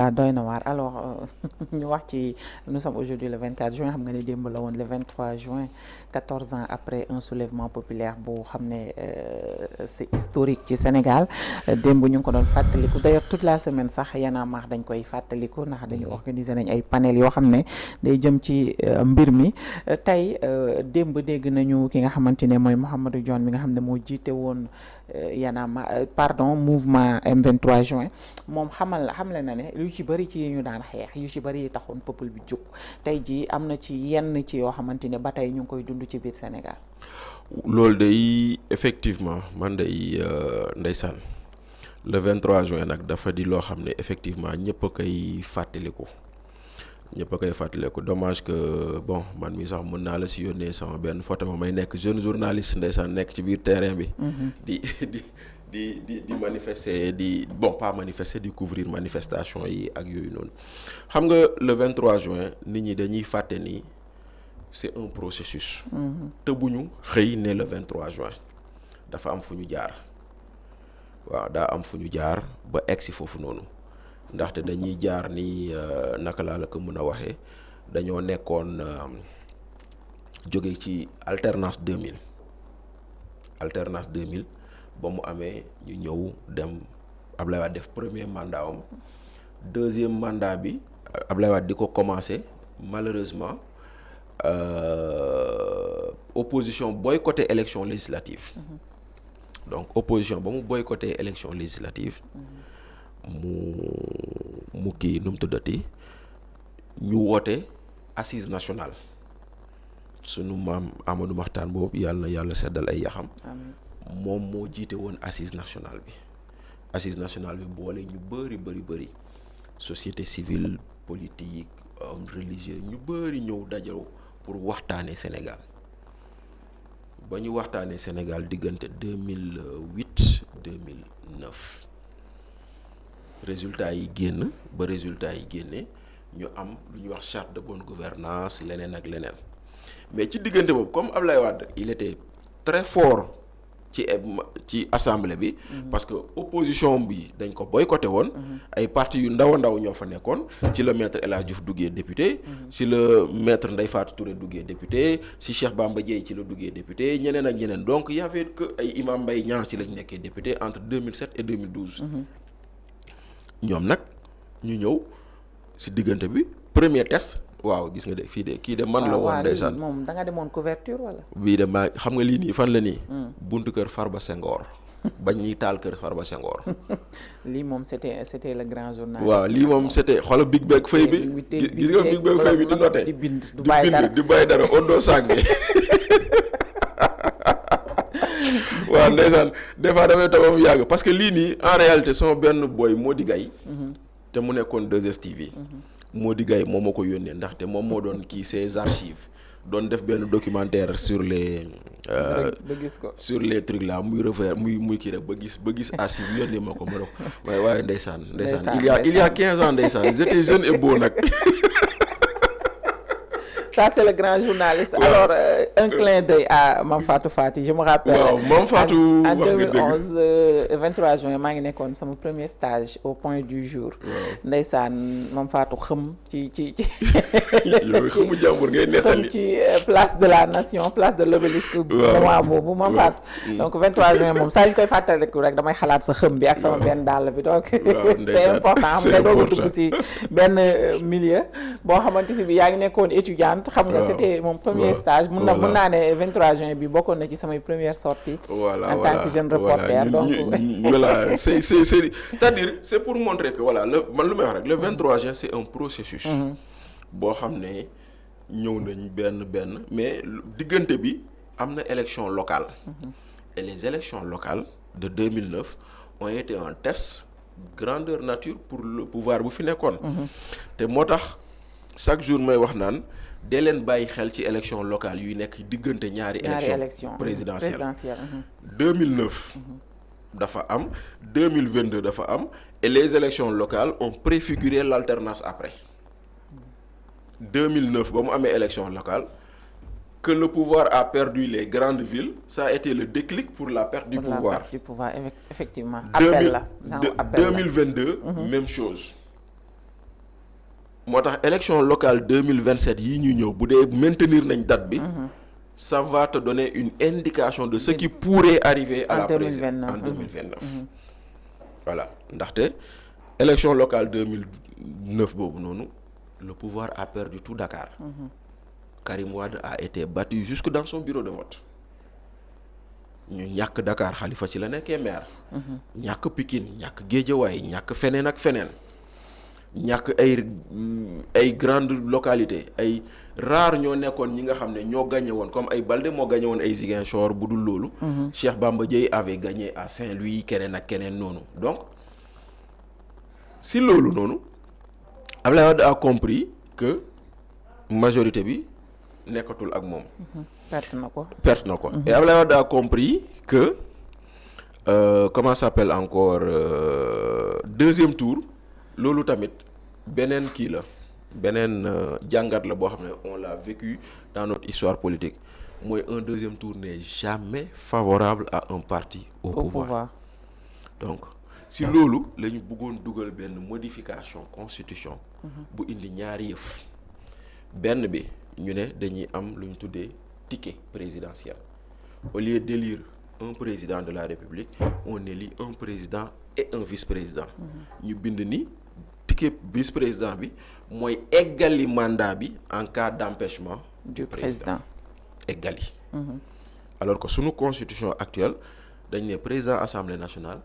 ah doy na waar alors ñu wax ci nous sommes aujourd'hui le 24 juin xam nga ne démb la woon le 23 juin 14 ans après un soulèvement populaire bu xam ne c'est historique ci Sénégal démb ñu ngi ko doon fàttaliku d'ailleurs toute la semaine sax Y'en a marre dañ koy fàttaliku ndax dañu organiser nañ ay panel yoo xam ne day jëm ci mbir mi tey démb dégg nañu ki nga xamante ne mooy Mouhamadou Dione mi nga xam ne moo jiite woon Y'en a marre pardon mouvement M23 juin moom xamle na ne yu ci bëri ci ñu daan xeex yu ci bëri yi taxoon peuple bi jóg tey jii am na ci yenn ci yoo xamante ne ba tey ñu ngi koy dund ci biir Sénégal. loolu day effectivement man day ndeysaan le 23 juin nag dafa di loo xam ne effectivement ñëpp a koy fàttaliku dommage que bon man mi sax mën naa la si yónnee sama benn photo ba may nekk jeune journaliste ndeysaan nekk ci biir terrain bi. di manifester pas manifester di couvrir manifestation yi ak yooyu noonu xam nga le 23 juin nit ñi dañuy fàtte ni c'est un processus. tëbuñu xëy ne le 23 juin dafa am fu ñu jaar waaw daa am fu ñu jaar ba egsi foofu noonu ndaxte dañuy jaar ni naka laa la ko mën a waxee dañoo nekkoon jóge ci alternance 2000 ba mu amee ñu ñëw dem Ablaye Wade def premier mandat am deuxième mandat bi Ablaye Wade di ko commencé malheureusement opposition boycotté élection législative. Donc opposition ba mu boycotté élection législative mu kii nu mu tuddati ñu woote assise nationale sunu maam Amadou Mahtar boobu yàlla na seddal ay yaxam. moom moo jiite woon assise nationale bi boole ñu bëri société civile politique religieux ñu bëri ñëw dajaloo pour waxtaanee Sénégal ba ñu waxtaanee Sénégal diggante 2008 2009 résultat yi génne ñu am lu ñuy wax charte de bonne gouvernance leneen ak leneen mais ci diggante boobu comme Ablaye Wade il était très fort ci assemblée bi. parce que opposition bi dañ ko boycotté woon. ay parti yu ndaw ñoo fa nekkoon. ci la maître El Hadj Diouf duggee député. ci la maître Ndeye Fatou Touré duggee député ci Cheikh Bamba Dièye ci la duggee député ñeneen ak ñeneen donc y avait que ay Imam Mbaye Niang ci lañ nekkee député entre 2007 et 2012. ñoom nag ñu ñëw ci diggante bi premier test. waaw gis nga de fii de kii de man la woon ndeysaan moom da nga demoon couverture wala. bii de maa xam nga lii nii fan la nii. buntu kër Farba Senghor bañ ñuy taal kër Farba Senghor. lii moom c'était le grand journal. waaw lii moom c'était xoolal Big Bag feuille bi. gis nga Big Bag feuille bi di noté di bind du bàyyi dara ondo saag bi. waaw ndeysaan des fois damay toog mu yàgg parce que lii nii en réalité sama benn boy Mody Gaye te mu nekkoon 2STV. Mody Gaye moom moo ko yónnee ndaxte moom moo doon kii ses archives doon def benn documentaire sur les. ba gis ko sur les trucs là muy refaire muy kii rek ba gis archive yónnee ma ko waaye ndeysaan il y a 15 ans ndeysaan j'étais jeune et beau nag. Ça c'est le grand journaliste. Ouais. Alors un clin d'œil à Mame Fatou Fati je me rappelle. waaw Mame Fatou en 2011 23 juin maa ngi nekkoon sama premier stage au Point du Jour. ndeysaan Mame Fatou xëm ci. yooyu xëmu jàmbur ngay nettali xëm ci place de la nation place de l'obélisque. moment boobu Mame Fatou. donc 23 juin moom saa yu ñu koy fàttaliku rek damay xalaat sa xëm bi ak sama benn dàll bi donc. c'est important xam nga doo dugg si benn milieu boo xamante si bi yaa ngi nekkoon étudiante. xam nga c'était mon premier stage mun naa ne 23 juin bi bokkoon na ci samay première sortie en tant que jeune reporter donc voilà c'est-à-dire c'est pour montrer que voilà man lu may wax rek le 23 juin c'est un processus boo xam ne ñëw nañ benn mais diggante bi am na élection locale et les élections locales de 2009 ont été un test grandeur nature pour le pouvoir bu fi nekkoon te moo tax chaque jour may wax naan dee leen bàyyi xel ci élection locale yuy nekk diggante ñaari élection présidentielle 2009 dafa am 2022 dafa am et les élections locales ont préfiguré l'alternance après 2009 ba mu amee élection locale que le pouvoir a perdu les grandes villes ça a été le déclic pour la perte du pouvoir. La perte du pouvoir effectivement. Appel la 2022 même chose. moo tax élection locale 2027 yii ñu ñëw bu dee maintenir nañ date bi. Ça va te donner une indication de ce qui pourrait arriver à la présidence en 2029. Voilà ndaxte élection locale 2009 boobu noonu le pouvoir a perdu tout Dakar. Karim Wade a été battu jusque dans son bureau de vote. ñu ñàkk Dakar Khalifa ci la nekkee maire. ñàkk Pikine ñàkk Guédiawaye ñàkk feneen ak feneen. ñàkk ay grandes localités ay rares ñoo nekkoon ñi nga xam ne ñoo gagné woon comme ay Balde moo gagné woon ay Ziguinchor bu dul loolu. Cheikh Bamba Dièye avait gagné à Saint-Louis keneen ak keneen noonu donc si loolu noonu Abdoulaye Wade a compris que majorité bi nekkatul ak moom. perte na ko. Et Abdoulaye Wade a compris que comment ça s'appelle encore deuxième tour. loolu tamit beneen kii la beneen jàngat la boo xam ne on l'a vécu dans notre histoire politique mooy un deuxième tour n'est jamais favorable à un parti au pouvoir. Donc si loolu la ñu bëggoon dugal benn modification constitution bu indi ñaari yëf benn bi ñu ne dañuy am lu ñu tuddee ticket présidentiel au lieu d'élire un président de la République on élit un président et un vice-président ñu bind ni ticket vice-président bi mooy eggali mandat bi en cas d'empêchement du président eggali. Alors que sunu constitution actuelle dañ ne président assemblée nationale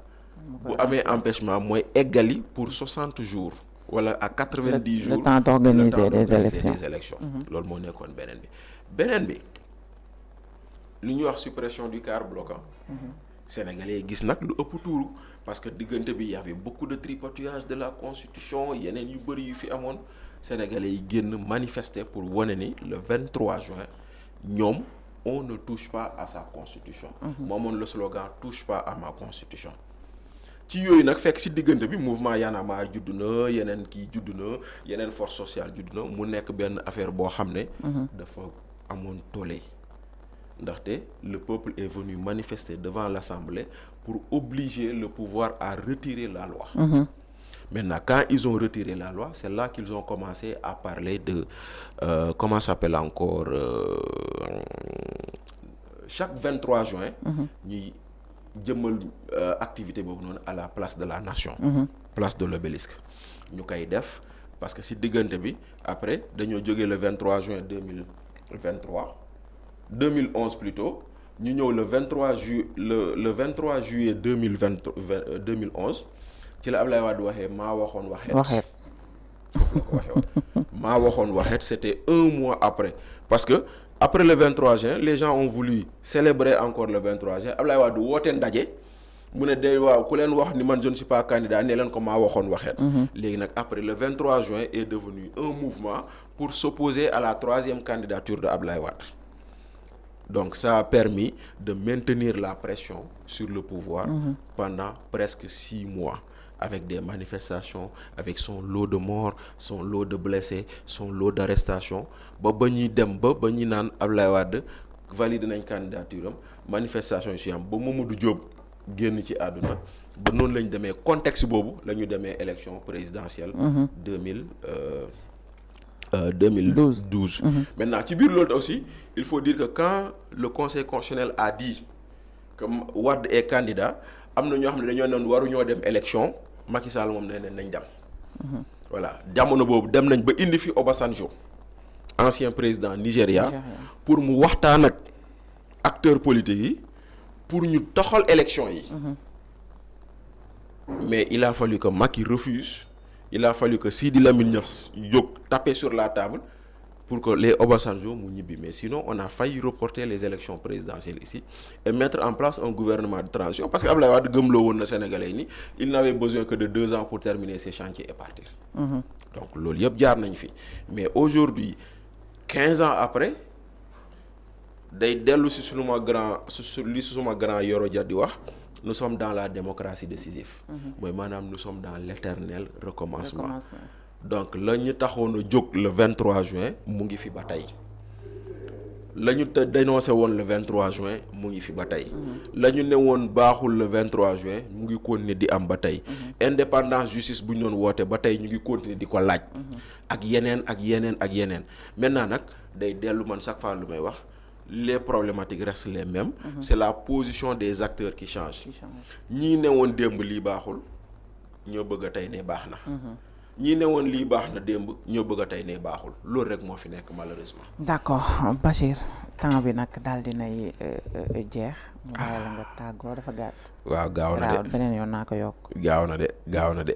bu amee empêchement mooy eggali pour 60 jours wala à 90 jours le temps d'organiser des élections. loolu moo nekkoon beneen bi lu ñuy wax suppression du quart bloquant. Sénégalais gis nag lu ëpp tuuru parce que diggante bi y avait beaucoup de tripatouillage de la constitution yeneen yu bëri yu fi amoon Sénégalais yi génn manifester pour wane ni le 23 juin ñoom on ne touche pas à sa constitution. moomoon le slogan touche pas à ma constitution. ci yooyu nag fekk si diggante bi mouvement Y'en a marre judd na yeneen kii judd na yeneen force sociale judd na mu nekk benn affaire boo xam ne. dafa amoon tollé. ndaxte le peuple est venu manifester devant l'Assemblée pour obliger le pouvoir à retirer la loi. Maintenant, quand ils ont retiré la loi, c'est là qu'ils ont commencé à parler de comment ça s'appelle encore chaque 23 juin. ñuy jëmmal activité boobu noonu à la place de la nation. Place de l'obélisque ñu koy def parce que si diggante bi après dañoo jógee le 23 juin 2011 plutôt ñu ñëw le 23 juillet 2011 ci la Ablaye Wade waxee maa waxoon waxeet maa waxoon waxeet c'était un mois après parce que après le 23 juin les gens ont voulu célébrer encore le 23 juin Ablaye Wade woote ndaje mu ne de waaw ku leen wax ni man je ne suis pas candidat ne leen ko maa waxoon waxeet léegi nag après le 23 juin est devenu un mouvement pour s'opposer à la troisième candidature de Ablaye Wade. Donc ça a permis de maintenir la pression sur le pouvoir pendant presque 6 mois avec des manifestations, avec son lot de morts, son lot de blessés, son lot d'arrestations ba ñuy dem ba ñuy naan Ablaye Wade valide nañ candidature am manifestation yi si am ba Mamadou Diop génn ci àdduna ba noonu lañ demee contexte boobu la ñu demee élection présidentielle 2012. Maintenant ci biir loolu aussi il faut dire que quand le conseil constitutionnel a dit que Wade est candidat am na ñoo xam ne dañoo noon waruñoo dem élection Macky Sall moom nee nañ dem. Voilà jamono boobu dem nañ ba indi fi Obasanjo ancien président Nigéria pour mu waxtaan ak acteurs politiques yi pour ñu toxal élection yi. Mais il a fallu que Macky refuse. Il a fallu que Sidi Lamine Niass jóg taper sur la table pour que les Obasanjo mu ñibbi mais sinon on a failli reporter les élections présidentielles ici et mettre en place un gouvernement de transition parce que Abdoulaye Wade gëmloo woon na Sénégalais ni il n'avait besoin que de 2 ans pour terminer ses chantiers et partir. Donc loolu yëpp jaar nañ fi mais aujourd'hui 15 ans après day dellu si suma grand Yoro Dia di wax. Nous sommes dans la démocratie décisive. mooy maanaam nous sommes dans l'éternel recommencement. Donc la ñu taxoon a jóg le 23 juin mu ngi fi ba tey la ñu te dénoncé woon le 23 juin mu ngi fi ba tey. la ñu ne woon baaxul le 23 juin mu ngi continuer di am ba tey. indépendance justice bu ñu doon woote ba tey ñu ngi continuer di ko laaj. ak yeneen ak yeneen ak yeneen maintenant nag day dellu man chaque fois lu may wax les problématiques restent les mêmes. C'est la position des acteurs qui change. ñii ne woon démb lii baaxul ñoo bëgg a tey ne baax na. ñii ne woon lii baax na démb ñoo bëgg a tey ne baaxul loolu rek moo fi nekk malheureusement. d'accord Bachir temps bi nag daal dinay jeex. mu bàyyi la nga tàggoo dafa gàtt. waaw gaaw na de beneen yoon naa ko yokk. gaaw na de.